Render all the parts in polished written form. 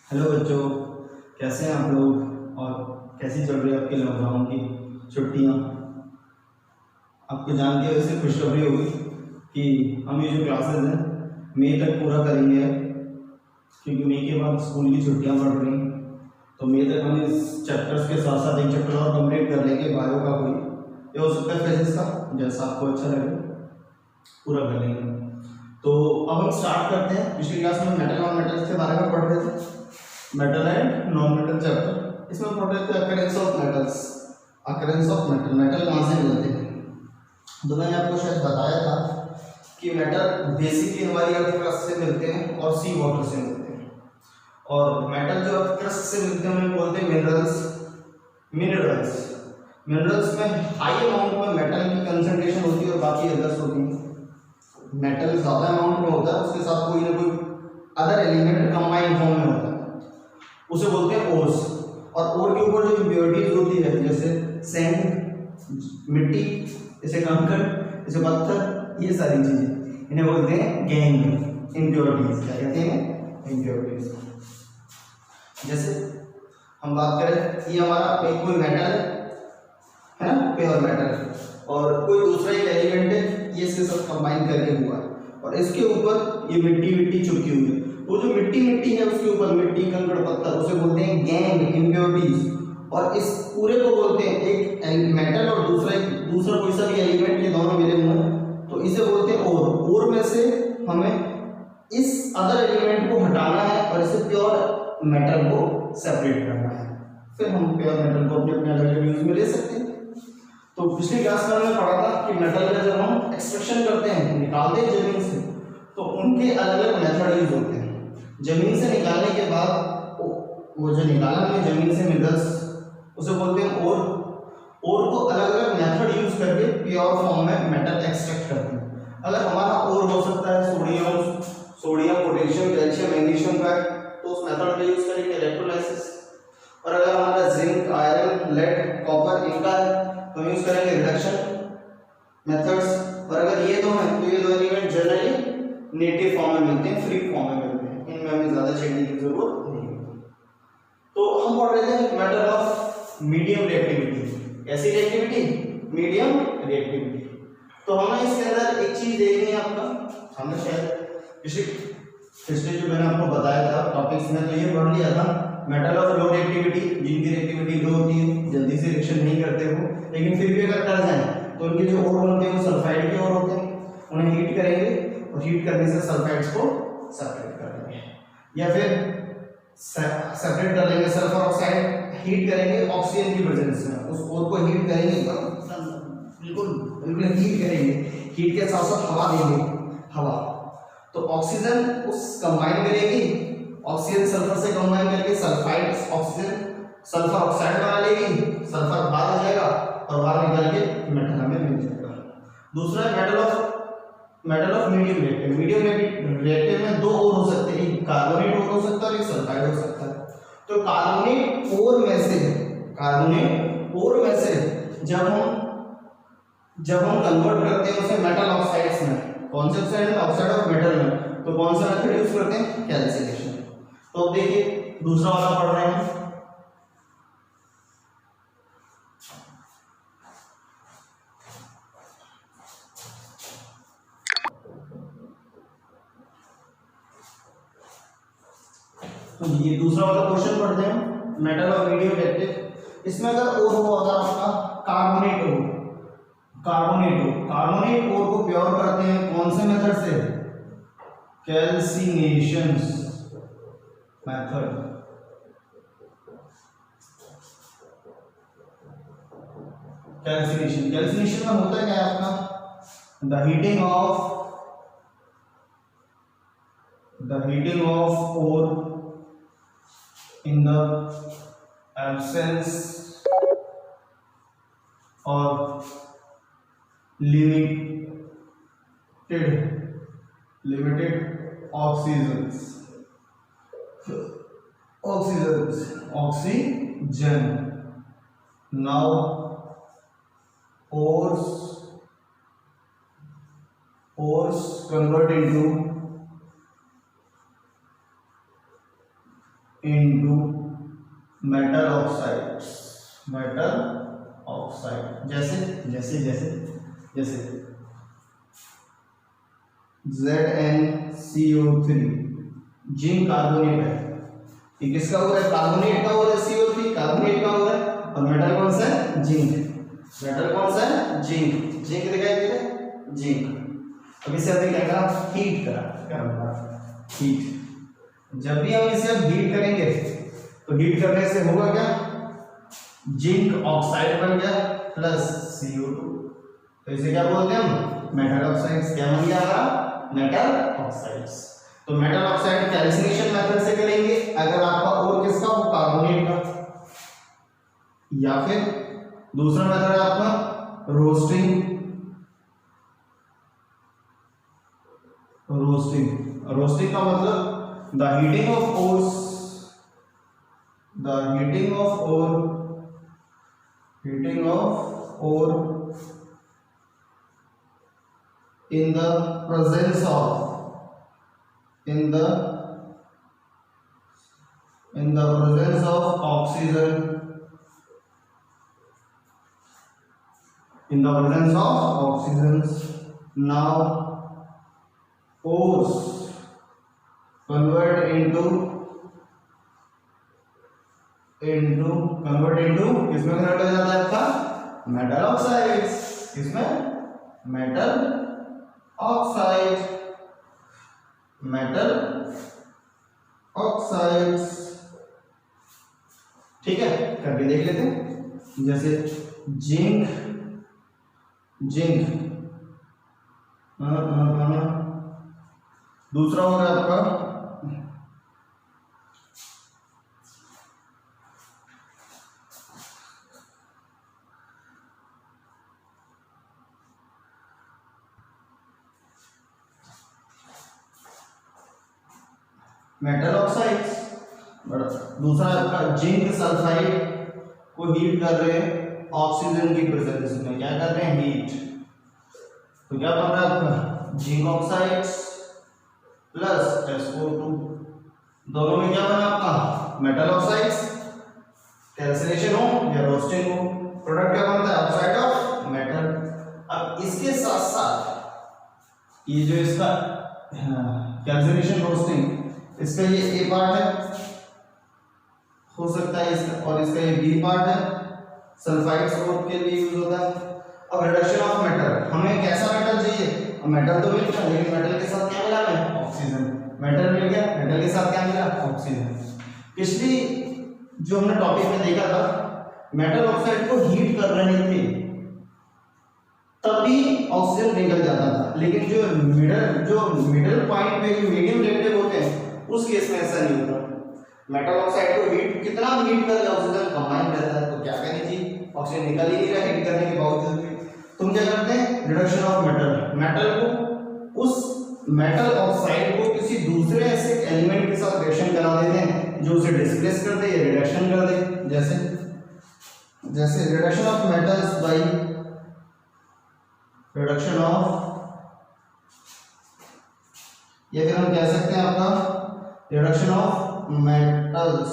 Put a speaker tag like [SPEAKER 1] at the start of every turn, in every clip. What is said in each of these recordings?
[SPEAKER 1] Hello बच्चों, कैसे हैं आप लोग और कैसी चल रही है आपकी लॉकडाउन की छुट्टियां। आपको जान के वैसे खुशखबरी होगी कि हम ये जो क्लासेस हैं मई तक पूरा करेंगे, क्योंकि मई के बाद स्कूल की छुट्टियां पड़ रही हैं। तो मई तक हम इस चैप्टर्स के साथ साथ एक चैप्टर और कंप्लीट कर लेंगे, बायो का कोई ये हो सकता है फिजिक्स का, जैसा आपको अच्छा लगे पूरा कर लेंगे। तो अब हम स्टार्ट करते हैं। पिछली क्लास में मेटल और मेटल्स के बारे में पढ़ रहे थे, metal and non metal chapter. इसमें पढ़ रहे थे occurrence of metals, occurrence of metal, metal कहाँ से मिलते हैं। तो मैंने आपको शायद बताया था कि मेटल बेसिकली हमारी अर्थ क्रस्ट से मिलते हैं और सी वाटर से मिलते हैं, और मेटल जो अर्थ क्रस्ट से मिलते हैं उन्हें बोलते हैं मिनरल्स। मिनरल्स मिनरल्स में हाई अमाउंट में मेटल की कंसंट्रेशन होती है और बाकी अदर्स होती है। मेटल ज्यादा अमाउंट में होता है, उसके साथ कोई ना कोई अदर एलिमेंट कंबाइन फॉर्म में होता है, उसे बोलते हैं ओर्स। और ओर के ऊपर जो इम्प्योरिटीज होती है, जैसे सैंड, मिट्टी, जैसे कंकड़, जैसे पत्थर, ये सारी चीजें इन्हें बोलते हैं गैंग, इम्प्योरिटीज। क्या कहते हैं? इम्प्योरिटीज। जैसे हम बात करें, ये हमारा एक कोई मेटल है ना, प्योर मेटल, और कोई दूसरा एक एलिमेंट है, ये इसके साथ कंबाइन करके हुआ है, और इसके ऊपर ये मिट्टी मिट्टी चिपकी हुई है। वो जो मिट्टी मिट्टी है उसके ऊपर मिट्टी, कंकड़, पत्थर, उसे बोलते हैं गैंग, इम्प्योरिटीज। और इस पूरे को बोलते हैं एक मेटल और दूसरा कोई सा भी एलिमेंट, ये दोनों मिले हुए हैं, तो इसे बोलते हैं ओर। ओर में से हमें इस अदर एलिमेंट को हटाना है और इसे प्योर मेटल को सेपरेट करना है, फिर हम प्योर मेटल को अपने अपने अलग अलग यूज में ले सकते हैं। तो पिछली क्लास में हमने पढ़ा था कि मेटल का जब हम एक्सट्रैक्शन करते हैं, निकालते हैं जमीन से, तो उनके अलग अलग मेथड यूज होते हैं। जमीन से निकालने के बाद वो जो निकाला हमने जमीन से मिनरल्स, उसे बोलते हैं ओर। ओर को अलग अलग मेथड यूज करके प्योर फॉर्म में मेटल एक्सट्रैक्ट करते हैं। अगर हमारा ओर हो सकता है सोडियम, पोटेशियम, कैल्शियम, मैग्नीशियम का, तो उस मेथड का यूज करेंगे इलेक्ट्रोलाइसिस। और अगर हमारा जिंक, आयरन, लेड, कॉपर, इनका तो यूज करेंगे रिडक्शन मेथड्स। और अगर ये दो हैं तो ये दो एलिमेंट जनरली नेटिव फॉर्म में मिलते हैं, फ्री फॉर्म में मिलते हैं, इनमें हमें ज्यादा चेंजिंग की जरूरत नहीं है। तो हम पढ़ रहे थे मेटल ऑफ मीडियम रिएक्टिविटी। कैसी रिएक्टिविटी? Medium reactivity. तो हमें इसके अंदर एक चीज देखनी है, आपका हमने शायद पिछले जो मैंने आपको बताया था टॉपिक्स में, तो ये पढ़ लिया था मेटल ऑफ लो रिएक्टिविटी, जिनकी रिएक्टिविटी लो होती है, जल्दी से रिएक्शन नहीं करते हो, लेकिन फिर भी अगर कर जाए तो उनके जो ओर बनते हैं वो सल्फाइड के ओर होते हैं। उन्हें हीट करेंगे और हीट करने से सल्फाइड्स को सेपरेट कर देंगे, या फिर सेपरेट कर लेंगे सल्फर ऑक्साइड, हीट करेंगे ऑक्सीजन की प्रेजेंस में, उस ओर को हीट करेंगे, बिल्कुल बिल्कुल हीट करेंगे, हीट के साथ साथ हवा देंगे, हवा, तो ऑक्सीजन उस कंबाइन करेगी, ऑक्सीजन सल्फर से कंबाइन करके सल्फाइड ऑक्सीजन सल्फर ऑक्साइड बना लेगी, सल्फर बाहर आ जाएगा और बाहर निकल के मेटल हमें मिल जाएगा। दूसरा metal of medium reactive. Medium reactive में दो और हो सकते हैं, एक कार्बोनेट और हो सकता है और एक सल्फाइड हो सकता है। तो कार्बोनेट ओर में से जब हम कन्वर्ट करते हैं उसे मेटल ऑक्साइड्स में, कौन से ऑक्साइड में? ऑक्साइड ऑफ मेटल में। तो कौन सा मेथड यूज करते हैं? कैल्सिनेशन। तो अब देखिए दूसरा वाला पढ़ रहे हैं। तो ये दूसरा वाला क्वेश्चन पढ़ते हैं, मेटल ऑफ मीडियम रिएक्टिव। इसमें अगर ओर हो, अगर आपका कार्बोनेट ओर को प्योर करते हैं कौन से मेथड से? Calcination method. कैल्सिनेशन में होता है क्या आपका? The heating of or in the absence of limited oxygen. Now ores convert into into metal oxides, metal oxide, जैसे जैसे जैसे जैसे ZnCO3 जिंक कार्बोनेट है, ये किसका हो रहा है? कार्बोनेट का हो रहा है, CO3 कार्बोनेट का हो रहा है, और मेटल कौन सा है? जिंक। मेटल कौन सा है? जिंक। जिंक दिखाई दे रहा है, जिंक। अब इसे अभी क्या करा? हीट करा, क्या होगा? हीट। जब भी हम इसे हीट करेंगे तो हीट करने से होगा क्या? जिंक ऑक्साइड बन गया प्लस CO2, तो इसे क्या बोलते हैं हम? Metal oxides. क्या बन गया हमारा? Metal oxides. तो मेटल ऑक्साइड कैल्सिनेशन मेथड से करेंगे अगर आपका और किसका हो? कार्बोनेट का, या फिर दूसरा मेथड आपका रोस्टिंग। रोस्टिंग का मतलब the heating of ores, the heating of ore in the presence of oxygen, in the presence of oxygens. Now ores convert into किसमें कन्वर्ट हो जाता है आपका? Metal oxides. किसमें? Metal oxide, metal oxides. ठीक है, करके देख लेते हैं। जैसे जिंक, दूसरा हो रहा है आपका मेटल ऑक्साइड्स, दूसरा आपका जिंक सल्फाइड को हीट कर रहे हैं ऑक्सीजन की प्रेजेंस में। क्या कर रहे हैं? हीट। तो क्या बन रहा है आपका? जिंक ऑक्साइड्स प्लस SO2, दोनों में क्या बना आपका? Metal oxides. कैल्सिनेशन हो या रोस्टिंग हो, प्रोडक्ट क्या बनता है? Oxide of metal. अब इसके साथ साथ ये जो इसका कैल्सिनेशन रोस्टिंग, इसका ये ए पार्ट है, हो सकता है इसका, और इसका ये बी पार्ट है, सल्फाइड सोप के लिए यूज होता है। अब रिडक्शन ऑफ मेटल, हमें कैसा मेटल चाहिए? मेटल तो मिल गया, लेकिन मेटल के साथ क्या मिला हमें? ऑक्सीजन। मेटल मिल गया, मेटल के साथ क्या मिला? ऑक्सीजन। पिछली जो हमने टॉपिक में देखा था, मेटल ऑक्साइड को हीट कर रहे थे तभी ऑक्सीजन निकल जाता था, लेकिन जो मिडल पॉइंट पे जो मीडियम रिएक्टिव होते हैं उस केस में ऐसा नहीं होता। मेटल ऑक्साइड को हीट कितना हीट कर ले, ऑक्सीजन कंबाइन रहता है, तो क्या करें जी? ऑक्सीजन निकल ही नहीं रहा हीट करने के बावजूद भी। तुम क्या करते हैं? रिडक्शन ऑफ मेटल, मेटल को, उस मेटल ऑक्साइड को किसी दूसरे ऐसे एलिमेंट के साथ रिएक्शन करा देते हैं जो उसे डिस्प्लेस कर दे या रिडक्शन कर दे। जैसे reduction of metals by reduction of, या फिर हम कह सकते हैं आपका रिडक्शन ऑफ मेटल्स।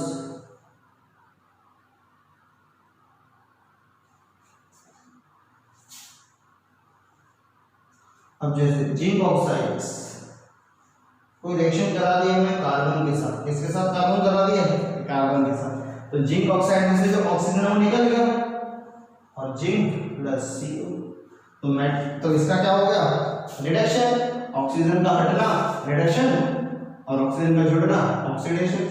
[SPEAKER 1] अब जैसे जिंक ऑक्साइड्स कोई रिएक्शन करा दिया हमने कार्बन के साथ, किसके साथ? कार्बन करा दिया, कार्बन के साथ, तो जिंक ऑक्साइड में से जो ऑक्सीजन है वो निकल गया, और जिंक प्लस CO, तो इसका क्या हो गया? रिडक्शन। ऑक्सीजन का हटना रिडक्शन, और ऑक्सीजन का जुड़ना ऑक्सीडेशन।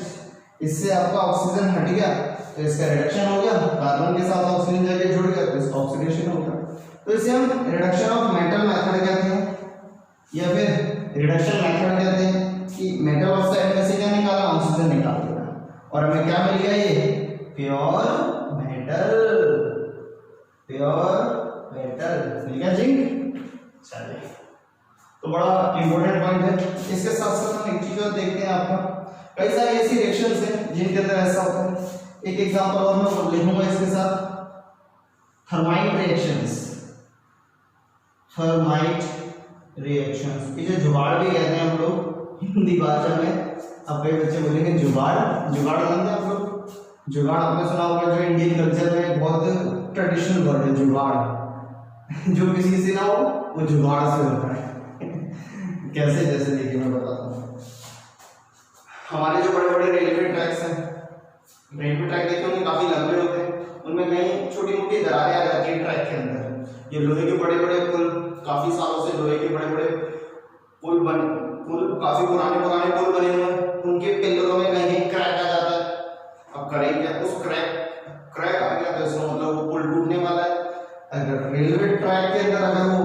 [SPEAKER 1] इससे आपका ऑक्सीजन हट गया तो इसका रिडक्शन हो गया, कार्बन के साथ ऑक्सीजन जाके जुड़ गया तो इसका ऑक्सीडेशन हो गया। तो इसे हम रिडक्शन ऑफ मेटल मेथड कहते हैं, या फिर रिडक्शन मेथड कहते हैं कि मेटल ऑक्साइड में से क्या निकाला? ऑक्सीजन निकाल दिया, और हमें क्या मिल गया? ये प्योर मेटल मिल गया जिंक। चलिए, तो बड़ा इंपॉर्टेंट पॉइंट है। इसके साथ साथ हम एक चीज और देखते हैं, आपका कई सारी ऐसी रिएक्शंस हैं जिनके अंदर ऐसा होता है। एक एग्जांपल और मैं लिखूंगा इसके साथ, थर्माइट रिएक्शंस। थर्माइट रिएक्शंस, इसे जुगाड़ भी कहते हैं हम लोग हिंदी भाषा में। अब कई बच्चे बोलेंगे जुगाड़, जुगाड़ जानते हैं आप लोग? जुगाड़ आपने सुना होगा, जो इंडियन कल्चर में बहुत ट्रेडिशनल वर्ड है जुगाड़। जो किसी से ना हो वो जुगाड़ से होता है। कैसे? जैसे देखिए मैं बताता हूँ, हमारे जो बड़े बड़े रेलवे ट्रैक्स हैं, रेलवे ट्रैक देखिए उनके काफी लंबे होते हैं, उनमें कहीं छोटी मोटी दरारें आ जाती है ट्रैक के अंदर। ये लोहे के बड़े बड़े पुल, काफी सालों से लोहे के बड़े बड़े पुल काफी पुराने पुल बने हुए हैं, उनके पिलरों में कहीं कहीं क्रैक आ जाता है। अब करें क्या? उस क्रैक आ गया तो इसका मतलब वो पुल टूटने वाला है। अगर रेलवे ट्रैक के अंदर अगर वो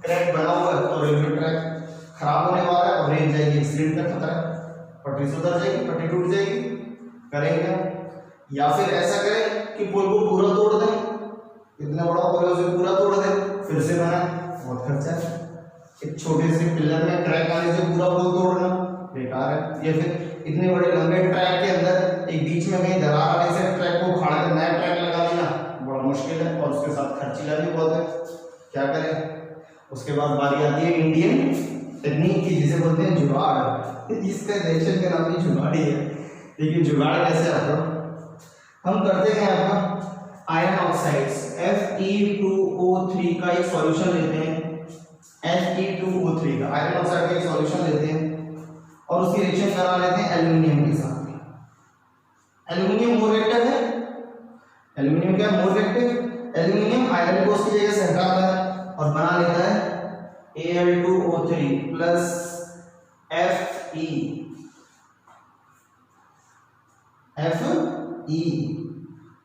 [SPEAKER 1] क्रैक बना हुआ है तो रेलवे ट्रैक खराब होने वाला है और रेल जाएगी, एक्सीडेंट का खतरा है, पटरी सुधर जाएगी, पटरी टूट जाएगी। करेंगे या फिर ऐसा करें कि पुल को पूरा तोड़ दें, इतना बड़ा पुल है उसे पूरा तोड़ दें, फिर से बनाए, बहुत खर्चा है। एक छोटे से पिलर में क्रैक आने से पूरा पुल तोड़ना बेकार है। या फिर इतने बड़े लंबे ट्रैक के अंदर एक बीच में कहीं दरार आने से ट्रैक को उखाड़ कर नया ट्रैक लगा देना बड़ा मुश्किल है और उसके साथ खर्चीला भी बहुत है। क्या करें? उसके बाद बारी आती है इंडियन टेक्निक की, जिसे बोलते हैं जुगाड़। इसका रिएक्शन का नाम भी जुगाड़ ही है। देखिए जुगाड़ कैसे आता है, हम करते हैं आपका आयरन ऑक्साइड्स Fe2O3 का एक सॉल्यूशन लेते हैं, Fe2O3 का आयरन ऑक्साइड का एक सॉल्यूशन लेते हैं और उसकी रिएक्शन करा लेते हैं एल्यूमिनियम के साथ। एल्यूमिनियम मोर रिएक्टिव है, एल्यूमिनियम क्या मोर रिएक्टिव? एल्यूमिनियम आयरन को उसकी जगह से हटाता है और बना लेता है Al2O3 प्लस Fe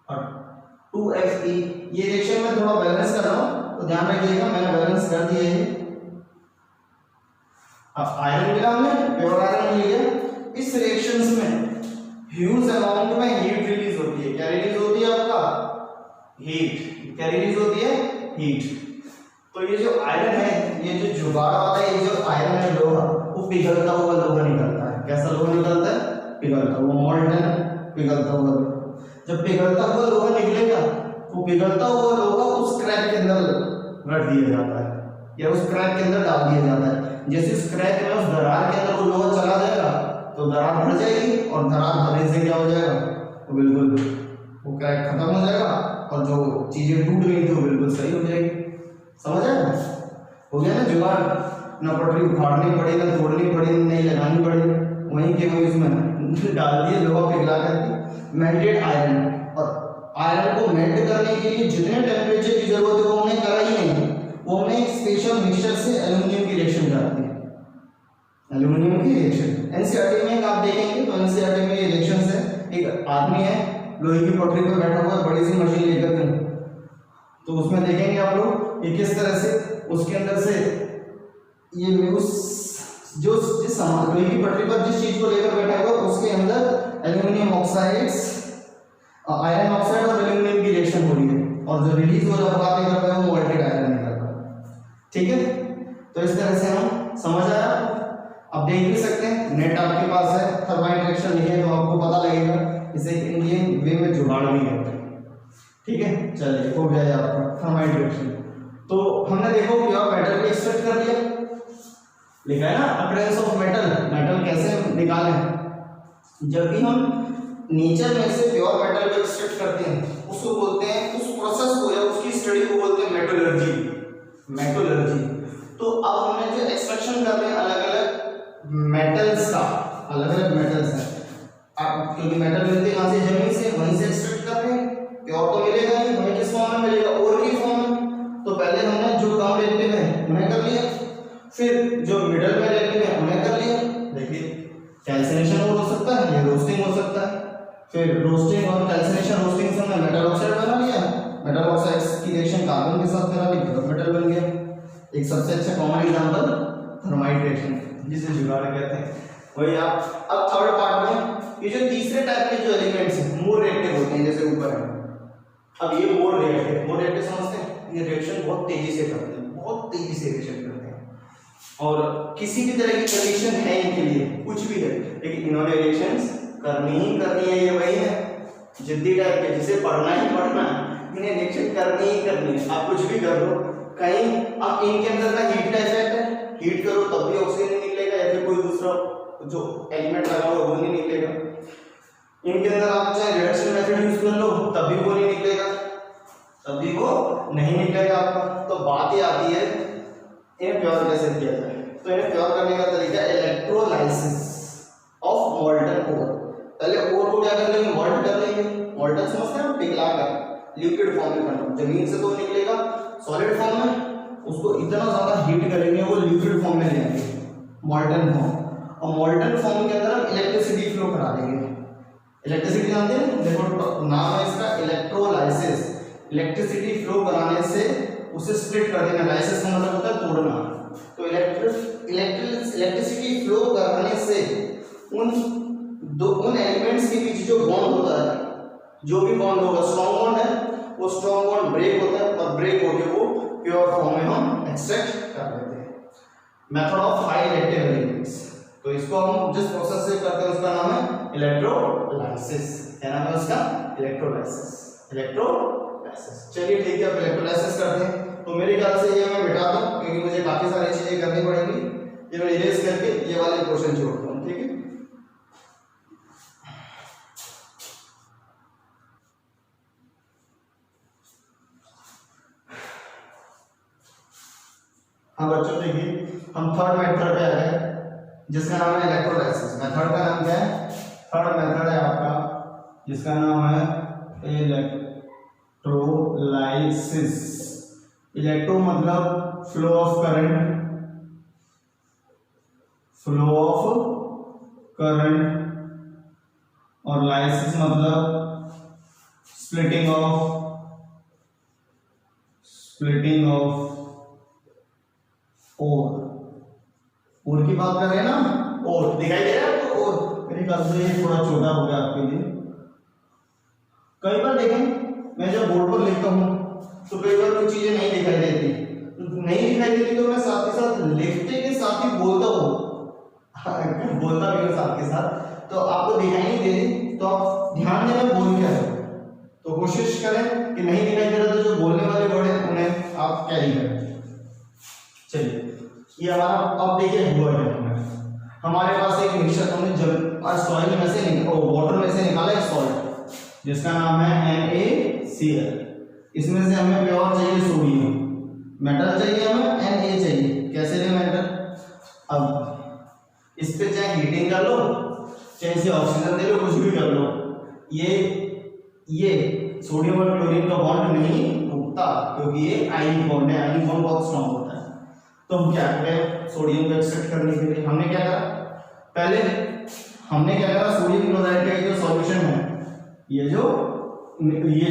[SPEAKER 1] और 2Fe। ये रिएक्शन में थोड़ा बैलेंस कर रहा हूं तो ध्यान रखिएगा, मैंने बैलेंस कर दिया है। अब आयरन मिला हमें, प्योर आयरन मिल गया। इस रिएक्शंस में ह्यूज अमाउंट में हीट रिलीज होती है। क्या रिलीज होती है? आपका हीट। क्या रिलीज होती है? हीट। तो ये जो आयरन है, ये जो जुगाड़ वाला है, ये जो आयरन है लोहा, वो पिघलता हुआ लोहा निकलता है। कैसा लोहा निकलता है? पिघलता हुआ, मोल्टन पिघलता हुआ लोहा। जब पिघलता हुआ लोहा निकलेगा, वो पिघलता हुआ लोहा उस क्रैक के अंदर रख दिया जाता है या उस क्रैक के अंदर डाल दिया जाता है। जैसे उस क्रैक में, उस दरार के अंदर वो लोहा चला जाएगा तो दरार भर जाएगी और दरार भरने से क्या हो जाएगा? तो बिल्कुल वो क्रैक खत्म हो जाएगा और जो चीजें टूट गई थी वो बिल्कुल सही हो जाएगी। समझ आया? हो गया ना जुगाड़। ना पटरी उखाड़नी पड़ी, ना तोड़नी पड़ी, नहीं लगानी पड़ी, वहीं के वहीं उसमें डाल दिए लोहा पिघला करके मेल्टेड आयरन। और आयरन को मेल्ट करने के लिए जितने टेम्परेचर की जरूरत है वो हमने करा ही नहीं, वो हमने एक स्पेशल मिक्सचर से एल्यूमिनियम की रिएक्शन कराती है। एल्यूमिनियम की रिएक्शन एनसीईआरटी में आप देखेंगे तो एनसीईआरटी में ये रिएक्शन है। एक आदमी है लोहे की पटरी पर बैठा हुआ है, बड़ी सी मशीन लेकर के, तो उसमें देखेंगे आप लोग ये किस तरह से उसके अंदर से ये उस जो जिस लोहे की पटरी पर जिस चीज को लेकर बैठा हुआ उसके अंदर एल्यूमिनियम ऑक्साइड्स, आयरन ऑक्साइड और एल्यूमिनियम की रिएक्शन हो रही है और जो रिलीज हो रहा है वो मोल्टेड आयरन निकल रहा है। ठीक है, तो इस तरह से हम समझ आया। अब देख भी सकते हैं, नेट आपके पास है, थर्माइट रिएक्शन लिखे तो आपको पता लगेगा। इसे इंडियन वे में जुगाड़ भी कहते हैं। ठीक है, चलिए हो गया आपका थर्माइट रिएक्शन। तो हमने देखो प्योर मेटल को एक्सट्रैक्ट कर लिया, लिखा है ना अकरेंस ऑफ मेटल। मेटल कैसे निकालें? जब भी हम नेचर में से प्योर मेटल को एक्सट्रैक्ट करते हैं उसको बोलते हैं, उस प्रोसेस को या उसकी स्टडी को बोलते हैं मेटलर्जी। मेटलर्जी। तो अब हमने जो एक्सट्रैक्शन कर रहे हैं अलग अलग मेटल्स का, अलग अलग मेटल्स हैं, आप क्योंकि मेटल मिलते हैं कहां से? जमीन से, वहीं से एक्सट्रैक्ट कर रहे हैं। प्योर तो मिलेगा नहीं, वहीं किस फॉर्म में मिलेगा? ओर की फॉर्म में। तो पहले हमने जो कम रिएक्टिव है उन्हें कर लिया, फिर जो मिडल में रिएक्टिव है उन्हें कर लिया। देखिए कैल्सिनेशन हो सकता है, ये रोस्टिंग हो सकता है, फिर रोस्टिंग और कैल्सिनेशन, रोस्टिंग से हमने मेटल ऑक्साइड बना लिया, मेटल ऑक्साइड्स की रिएक्शन कार्बन के साथ करा ली, मेटल बन गया। एक सबसे अच्छा कॉमन एग्जांपल थर्माइट रिएक्शन, जिसे जुगाड़ कहते हैं, वही आप। अब थर्ड पार्ट में ये जो तीसरे टाइप के जो एलिमेंट्स हैं मोर रिएक्टिव होते हैं, जैसे ऊपर है। अब ये मोर रिएक्टिव समझते हैं, ये रिएक्शन बहुत तेजी से करते हैं, बहुत तेजी से रिएक्शन करते हैं और किसी भी तरह की कंडीशन है इनके लिए, कुछ भी है, लेकिन इन्होंने रिएक्शंस करनी ही करनी है। ये वही है जिद्दी टाइप के, जिसे पढ़ना ही पढ़ना है, इन्हें रिएक्शन करनी ही करनी है। आप कुछ भी कर लो, कहीं अब इनके अंदर का हीट का इफेक्ट है, हीट करो तब भी ऑक्सीजन निकलेगा या फिर कोई दूसरा जो एलिमेंट लगा हुआ वो नहीं निकलेगा। इनके अंदर आप चाहे रिडक्शन मेथड यूज कर लो तब भी वो नहीं निकलेगा, तब भी वो नहीं निकलेगा आपका। तो बात ये आती है इन्हें प्योर कैसे किया जाए। तो इन्हें प्योर करने का तरीका इलेक्ट्रोलाइसिस ऑफ मोल्टन ओर। पहले ओर को क्या कर लेंगे, मोल्ट कर लेंगे। मोल्टन समझते हैं, पिघला कर लिक्विड फॉर्म में करना। जमीन से तो निकलेगा सॉलिड फॉर्म में, उसको इतना ज्यादा हीट करेंगे वो लिक्विड फॉर्म में ले आएंगे, मोल्टन फॉर्म। और मोल्टन फॉर्म के अंदर हम इलेक्ट्रिसिटी फ्लो करा देंगे। इलेक्ट्रिसिटी जानते हैं, देखो नाम है इसका इलेक्ट्रोलाइसिस। इलेक्ट्रिसिटी फ्लो कराने से उसे स्प्लिट कर देना। लाइसिस का मतलब होता है तोड़ना। तो इलेक्ट्रिसिटी फ्लो कराने से उन एलिमेंट्स के बीच जो बॉन्ड होता है, जो भी बॉन्ड होगा, स्ट्रॉन्ग बॉन्ड है, वो स्ट्रॉन्ग बॉन्ड ब्रेक होता है और ब्रेक होकर वो प्योर फॉर्म में हम एक्सट्रैक्ट कर लेते हैं। Method of high reactive elements. तो इसको हम जिस प्रोसेस से करते हैं उसका नाम है इलेक्ट्रोलाइसिस। क्या नाम है उसका? इलेक्ट्रोलाइसिस। इलेक्ट्रोलाइसिस। चलिए ठीक है, अब इलेक्ट्रोलाइसिस करते हैं। तो मेरे ख्याल से ये मैं बिठा दूं क्योंकि मुझे काफी सारी चीजें करनी पड़ेंगी। ये मैं इरेज करके ये वाले क्वेश्चन छोड़ता हूँ, ठीक है। हाँ बच्चों देखिए, हम थर्ड मेथड पे आ गए जिसका नाम है इलेक्ट्रोलाइसिस। मेथड का नाम क्या है? थर्ड मेथड है आपका जिसका नाम है इलेक्ट्रोलाइसिस। इलेक्ट्रो मतलब flow of current, flow of current, और लाइसिस मतलब स्प्लिटिंग ऑफ और की बात कर रहे हैं ना। और दिखाई दे रहा है आपको? और मेरे ख्याल से ये थोड़ा छोटा हो गया आपके लिए। कई बार देखें मैं जब बोर्ड पर लिखता हूँ तो कई बार कुछ चीजें नहीं दिखाई देती, तो मैं साथ के साथ लिखते के साथ ही बोलता हूँ बोलता भी हूँ साथ के साथ, तो आपको दिखाई नहीं दे रही तो आप ध्यान देना बोल क्या है। तो कोशिश करें कि नहीं दिखाई दे रहा तो जो बोलने वाले वर्ड हैं उन्हें आप कैरी करें। चलिए ये हमारा अब देखिए हुआ है। हमारे पास एक मिक्सचर हमने जब सॉइल में से वाटर में से निकाला है सॉल्ट जिसका नाम है NaCl। इसमें से हमें प्योर चाहिए सोडियम, मेटल चाहिए हमें Na चाहिए। कैसे ले मेटल? अब इस पे चाहे हीटिंग कर लो, चाहे इसे ऑक्सीजन दे लो, कुछ भी कर लो, ये सोडियम और क्लोरीन का बॉन्ड नहीं टूटता क्योंकि ये आयनिक बॉन्ड है। आयनिक बॉन्ड बहुत स्ट्रॉन्ग होता है। तो हम क्या करें सोडियम को एक्सट्रैक्ट करने के लिए हमने क्या करा, पहले हमने क्या करा, सोडियम क्लोराइड का जो सॉल्यूशन है, ये जो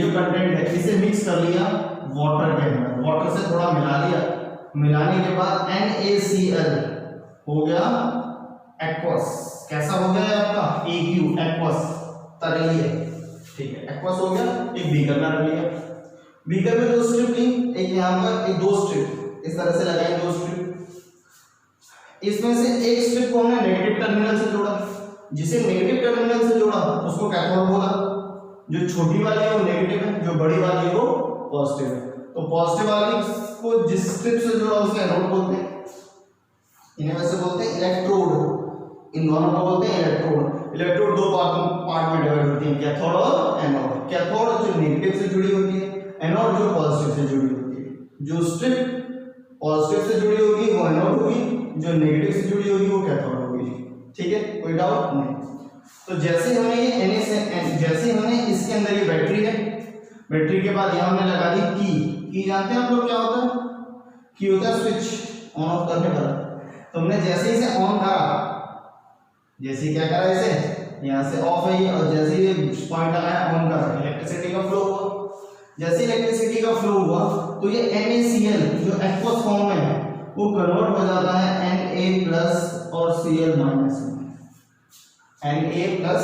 [SPEAKER 1] कंटेंट है, इसे मिक्स कर लिया वाटर के अंदर। वाटर से थोड़ा मिला लिया, मिलाने के बाद NaCl हो गया एक्वस। कैसा हो गया आपका? AQ एक्वस, तरलीय। ठीक है, एक्वस हो गया। एक बीकर में रख लिया, बीकर में 2 स्ट्रिप ली, एक यहाँ पर, एक 2 स्ट्रिप इस तरह से लगाई, 2 स्ट्रिप। इसमें से एक स्ट्रिप को हमने नेगेटिव टर्मिनल से जोड़ा, जिसे नेगेटिव टर्मिनल से जोड़ा उसको कैथोड बोला। जो छोटी वाली है वो नेगेटिव है, जो बड़ी वाली है वो पॉजिटिव है। तो पॉजिटिव वाली को जिस स्ट्रिप से जोड़ा उसे एनोड बोलते हैं। इन्हें वैसे बोलते हैं इलेक्ट्रोड। इन दोनों को बोलते हैं इलेक्ट्रोड। इलेक्ट्रोड 2 पार्ट में डिवाइड होती है, कैथोड और एनोड। कैथोड जो नेगेटिव से जुड़ी होती है, एनोड जो पॉजिटिव से जुड़ी होती है। जो स्ट्रिप पॉजिटिव से जुड़ी होगी वो एनोड होगी, जो नेगेटिव से जुड़ी होगी वो कैथोड होगी। ठीक है, कोई डाउट नहीं। तो जैसे हमने इसके अंदर ये बैटरी है, बैटरी के बाद यहाँ हमने लगा दी की जानते हैं आप लोग क्या होता है? की होता है स्विच ऑन ऑफ करने वाला। तो हमने जैसे इसे ऑन करा, जैसे क्या करा, इसे यहाँ से ऑफ है और जैसे ये पॉइंट लगाया ऑन करा, इलेक्ट्रिसिटी का फ्लो हुआ। जैसे इलेक्ट्रिसिटी का फ्लो हुआ तो ये NaCl जो एक्वस फॉर्म में है वो कन्वर्ट हो जाता है Na+ और Cl- में, Na+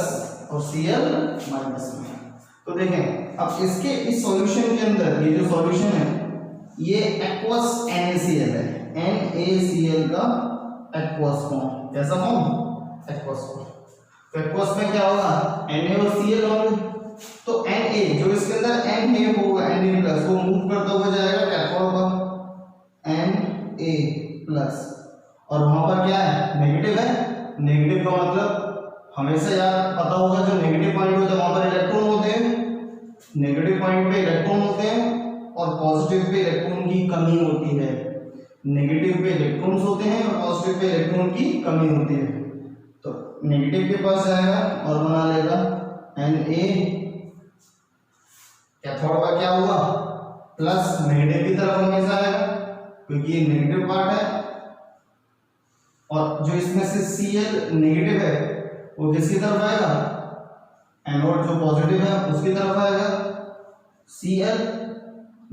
[SPEAKER 1] और Cl- में। तो देखें अब इसके इस सॉल्यूशन के अंदर ये जो सॉल्यूशन है ये एक्वस NaCl है, NaCl का एक्वस फॉर्म। कैसा फॉर्म? Aqueous form. तो एक्वस में क्या होगा? Na और Cl होंगे। तो Na जो इसके अंदर Na होगा, Na+ वो मूव करता हुआ जाएगा कैथोड पर Na+, और वहां पर क्या है? नेगेटिव है नेगेटिव का मतलब हमेशा यार पता होगा, जो नेगेटिव पॉइंट होता है वहां पर इलेक्ट्रॉन होते हैं, नेगेटिव पॉइंट पे इलेक्ट्रॉन होते हैं, और पॉजिटिव पे इलेक्ट्रॉन की कमी होती है। नेगेटिव पे इलेक्ट्रॉन्स होते हैं और पॉजिटिव पे इलेक्ट्रॉन की कमी होती है। तो नेगेटिव के पास जाएगा और बना लेगा Na, कैथोड का क्या हुआ प्लस, नेगेटिव की तरफ हमेशा आएगा क्योंकि ये नेगेटिव पार्ट है, और जो इसमें से Cl नेगेटिव है वो किसकी तरफ आएगा, एनोड जो पॉजिटिव है उसकी तरफ आएगा। Cl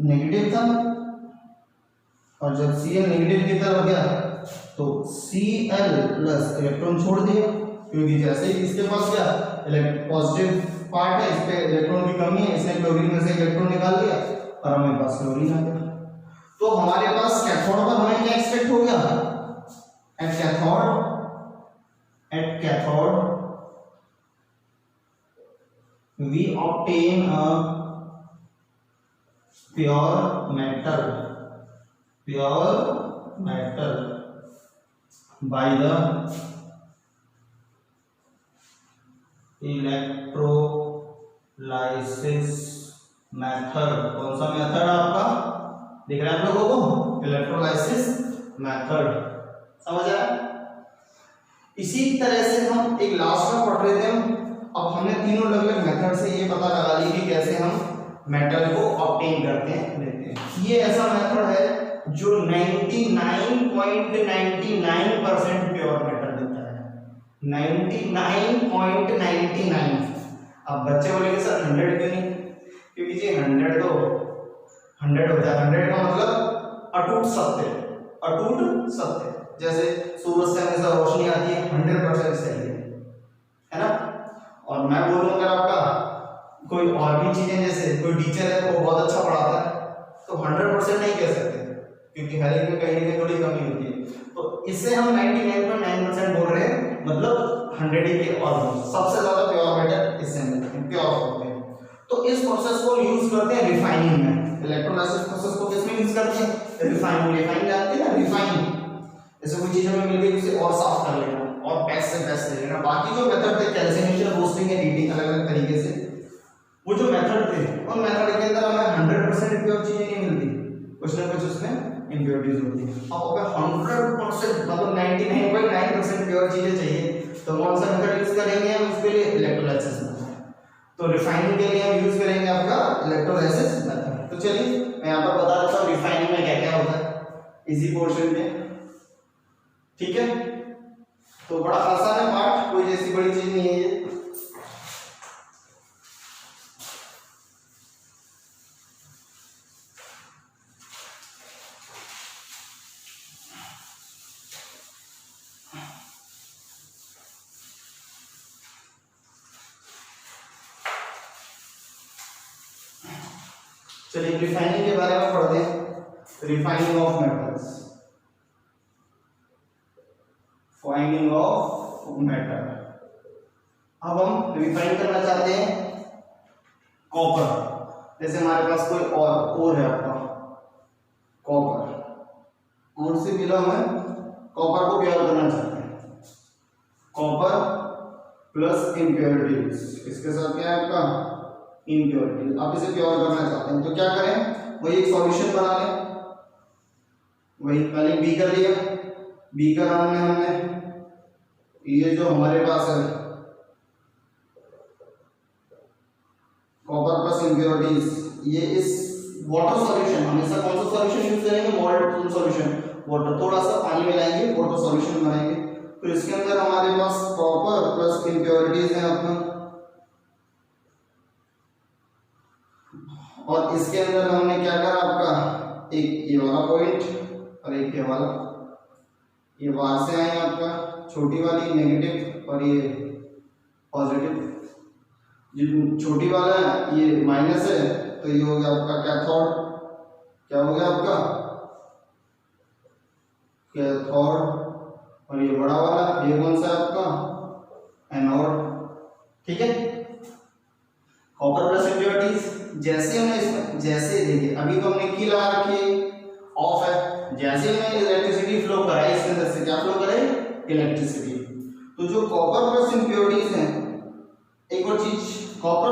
[SPEAKER 1] नेगेटिव था और जब Cl नेगेटिव की तरफ गया तो Cl प्लस इलेक्ट्रॉन छोड़ दिया, क्योंकि जैसे ही इसके पास गया पॉजिटिव पार्ट है, इस पे इलेक्ट्रॉन की कमी है, इसने क्लोरीन में से इलेक्ट्रॉन निकाल दिया और हमारे पास क्लोरीन आ गया। तो हमारे पास कैथोड पर हमें क्या एक्सपेक्ट हो गया, at cathode we obtain a pure metal by the electrolysis method। कौन सा मेथड आपका दिख रहा है आप लोगों को, इलेक्ट्रोलाइसिस मेथड, समझ आया। इसी तरह से हम एक लास्ट में पढ़ रहे थे, अब हमने तीनों अलग अलग मेथड से ये पता लगा ली कि कैसे हम मेटल को ऑब्टेन करते हैं, लेते हैं। ये ऐसा मेथड है जो 99.99% प्योर मेटल देता है, 99.99। अब बच्चे बोलेंगे सर 100 क्यों नहीं, क्योंकि जी 100 तो 100 होता है, 100 का मतलब अटूट सत्य, अटूट सत्य। जैसे सूरज से हमेशा रोशनी आती है, 100% सही है ना। और मैं बोलूँ अगर आपका कोई और भी चीजें, जैसे कोई टीचर है वो बहुत अच्छा पढ़ाता है तो 100% नहीं कह सकते, क्योंकि हर एक में कहीं ना कहीं थोड़ी कमी होती है। तो इससे हम 99.9% बोल रहे हैं, मतलब 100 के ऑलमोस्ट सबसे ज्यादा प्योर मेटल इससे मिलते हैं, प्योर होते हैं। तो इस प्रोसेस को यूज करते हैं रिफाइनिंग में। इलेक्ट्रोलाइसिस प्रोसेस को किसमें यूज करते हैं, रिफाइनिंग। रिफाइन जानते हैं ना, रिफाइन जैसे कोई चीज हमें मिल गई उसे और साफ कर लेना और बेस्ट से बेस्ट ले लेना। बाकी जो मेथड थे कैल्सिनेशन, रोस्टिंग एंड हीटिंग, अलग अलग तरीके से वो जो मेथड थे, उन मेथड के अंदर हमें 100% प्योर चीजें नहीं मिलती, कुछ ना कुछ उसमें इम्प्योरिटीज होती है। अब अगर 100% मतलब 99.9% प्योर चीजें चाहिए तो कौन सा मेथड यूज करेंगे हम उसके लिए, इलेक्ट्रोलाइसिस मेथड। तो रिफाइनिंग के लिए हम यूज करेंगे आपका इलेक्ट्रोलाइसिस मेथड। तो चलिए मैं यहाँ पर बता देता हूँ रिफाइनिंग में क्या क्या होता है इसी पोर्शन में, ठीक है। तो बड़ा आसान है पार्ट, कोई जैसी बड़ी चीज नहीं है ये। चलिए रिफाइनिंग के बारे में पढ़ते हैं। Refining of metals, fining of metal. अब हम रिफाइन करना चाहते हैं कॉपर। जैसे हमारे पास कोई और है आपका कॉपर, और से मिला हमें कॉपर को प्योर करना चाहते हैं। कॉपर प्लस इम्प्योरिटीज, इसके साथ क्या है आपका इम्प्योरिटीज। आप इसे प्योर करना चाहते हैं तो क्या करें, वही एक सॉल्यूशन बना लें। वही पहले बी कर लिया, बी का नाम में हमने ये जो हमारे पास है कॉपर प्लस इम्प्योरिटीज, ये इस वाटर सॉल्यूशन, हमेशा कौन सा सॉल्यूशन यूज करेंगे, वाटर सॉल्यूशन, वाटर थोड़ा सा पानी मिलाएंगे, वाटर सॉल्यूशन बनाएंगे। तो इसके अंदर हमारे पास कॉपर प्लस इम्प्योरिटीज है अपना, और इसके अंदर हमने क्या करा आपका, एक ये वाला पॉइंट और एक ये वाला, ये बाहर से आए आपका छोटी वाली नेगेटिव और ये पॉजिटिव। जो छोटी वाला है ये माइनस है तो ये हो गया आपका कैथोड, क्या हो गया आपका कैथोड, और ये बड़ा वाला ये कौन सा है आपका एनोड, ठीक है। कॉपर प्लस इम्प्योरिटीज, जैसे हमने इसमें जैसे देखिए अभी तो हमने की लगा रखी ऑफ है, जैसे हमने इलेक्ट्रिसिटी फ्लो कराई इसके अंदर से क्या फ्लो करे इलेक्ट्रिसिटी, तो जो कॉपर प्लस इम्प्योरिटीज हैं, एक और चीज, कॉपर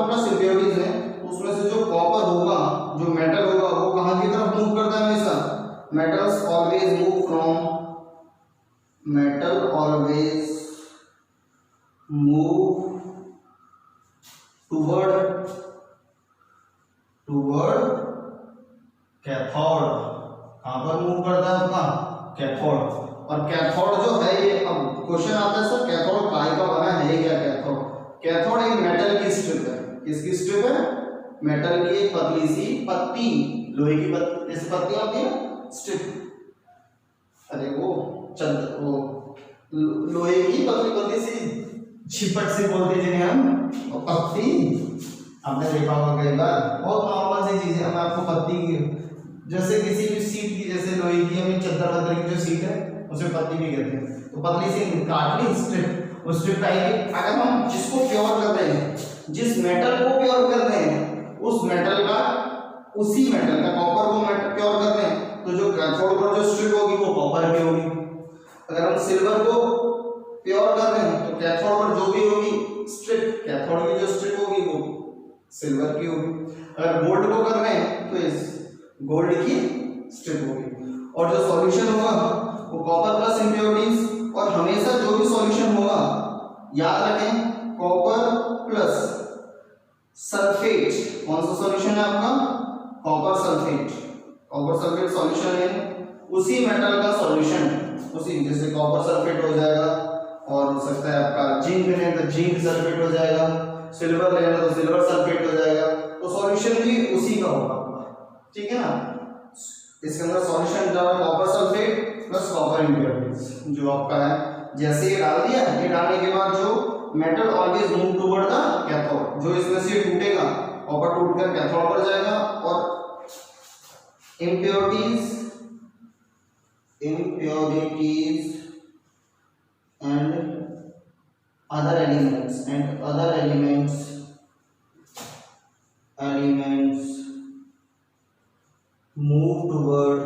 [SPEAKER 1] प्लस इम्प्योरिटीज है, उसमें से जो कॉपर होगा, जो मेटल होगा, वो कहाँ की तरफ मूव करता है हमेशा? Metals always move from, metal always move toward cathode. कहां पर मूव करता है आपका? कैथोड। और कैथोड जो है, ये अब क्वेश्चन आता है सर कैथोड काय का बना है क्या? कैथोड, कैथोड एक मेटल की स्ट्रिप है। किसकी स्ट्रिप है? मेटल की एक पतली सी पत्ती, लोहे की पत्ती, जैसे पत्ती होती है स्ट्रिप, अरे वो लोहे की पतली पतली सी छिपट से बोलते हैं जिन्हें हम, पत्ती आपने देखा होगा कई बार, बहुत नॉर्मल सी चीज है। हम आपको पत्ती की, जैसे किसी भी सीट की, जैसे लोहे की हमें चद्दर वद्दर की जो सीट है उसे पत्ती भी कहते हैं, तो पतली सी काटली स्ट्रिप, उस स्ट्रिप टाइप। अगर हम जिसको प्योर कर रहे हैं, जिस मेटल को प्योर कर रहे हैं, उस मेटल का, उसी मेटल का कॉपर को प्योर कर रहे हैं, तो जो कैथोड पर जो स्ट्रिप होगी वो कॉपर की होगी। अगर हम सिल्वर को प्योर कर रहे हैं तो कैथोड पर जो भी होगी स्ट्रिप, कैथोड की जो स्ट्रिप होगी वो सिल्वर की होगी। अगर गोल्ड को कर रहे हैं तो इस गोल्ड की स्ट्रिप होगी। और जो सॉल्यूशन होगा वो कॉपर प्लस इम्प्योरिटीज, और हमेशा जो भी सॉल्यूशन होगा याद रखें कॉपर प्लस सल्फेट। कौन सा सॉल्यूशन है आपका? Copper sulphate. Copper sulphate solution है उसी मेटल का सॉल्यूशन, उसी, जैसे कॉपर सल्फेट हो जाएगा, और हो सकता है आपका जिंक लेना तो जिंक सल्फेट हो जाएगा, सिल्वर लेना तो सिल्वर सल्फेट हो जाएगा, तो सॉल्यूशन भी उसी का होगा, ठीक है ना। इसके अंदर सॉल्यूशन डाला copper sulphate plus copper impurities जो आपका है। जैसे ये डाल दिया, ये डालने के बाद जो metal always move toward the cathode, जो इसमें से टूटेगा, कॉपर टूटकर कैथोड पर जाएगा, और impurities and other elements move toward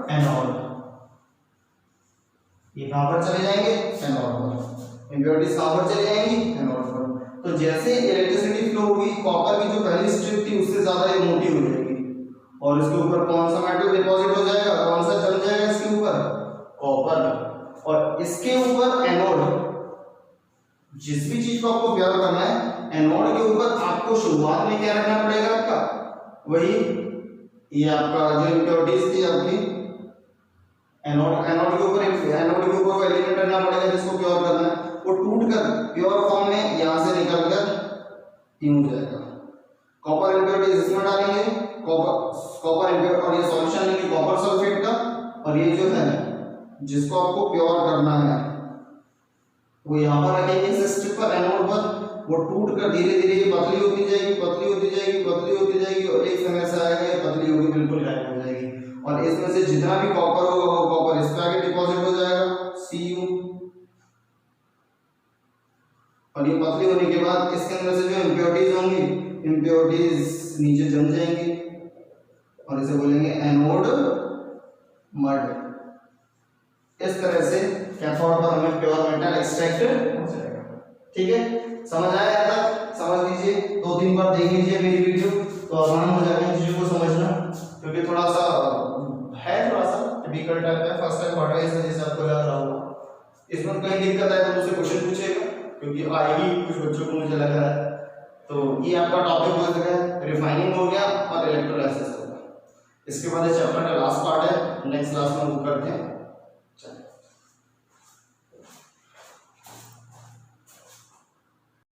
[SPEAKER 1] anode। ये कहां पर चले जाएंगे? एनोड पर। इम्प्योरिटीज कहां पर चली जाएंगी? एनोड पर। तो जैसे इलेक्ट्रिसिटी फ्लो होगी, कॉपर की जो पहली स्ट्रिप थी उससे ज्यादा ये मोटी हो जाएगी, और इसके ऊपर कौन सा मेटल डिपॉजिट हो जाएगा? कौन सा जम जाएगा इसके ऊपर? कॉपर। और इसके ऊपर एनोड, जिस भी चीज को आपको प्योर करना है, एनोड के ऊपर आपको शुरुआत में क्या रखना पड़ेगा? आपका वही, ये आपका जो इम्प्योरिटीज थी आपकी, एनोड के ऊपर वो एलिमेंट रखना पड़ेगा जिसको प्योर करना है, वो टूटकर प्योर फॉर्म में यहां से निकलकर यूं जाएगा। कॉपर इम्प्योरिटीज इसमें डालेंगे, कॉपर इम्प्योर, और ये सॉल्यूशन लेंगे कॉपर सल्फेट का, और ये जो है जिसको आपको प्योर करना है वो यहाँ पर रखेंगे इस स्ट्रिप पर, एनोड पर। वो टूटकर धीरे धीरे पतली होती जाएगी, पतली होती जाएगी, पतली होती जाएगी, और एक समय ऐसा आएगा ये पतली होगी, बिल्कुल गायब हो जाएगी, और इसमें से जितना भी कॉपर होगा वो कॉपर इस पे आगे डिपॉजिट हो जाएगा, Cu। और ये पतली होने के बाद इसके अंदर से जो इम्प्योरिटीज होंगी, इम्प्योरिटीज नीचे जम जाएंगी, और इसे बोलेंगे एनोड मड। इस तरह से कैथोड पर हमें प्योर मेटल एक्सट्रैक्ट हो जाएगा। ठीक है, समझ आया तक? समझ लीजिए, 2-3 बार देख लीजिए मेरी वीडियो, तो आसान हो जाएगा इन चीजों को समझना, क्योंकि थोड़ा सा डिफिकल्ट टाइप है, फर्स्ट टाइम पढ़ रहे हैं इस वजह से आपको लग रहा होगा। इसमें कहीं दिक्कत आए तो मुझसे क्वेश्चन पूछेगा, क्योंकि आएगी कुछ बच्चों को, मुझे लग रहा है। तो ये आपका टॉपिक हो गया, रिफाइनिंग हो गया और इलेक्ट्रोलाइसिस हो गया। इसके बाद चैप्टर का लास्ट पार्ट है, नेक्स्ट क्लास में वो करते हैं।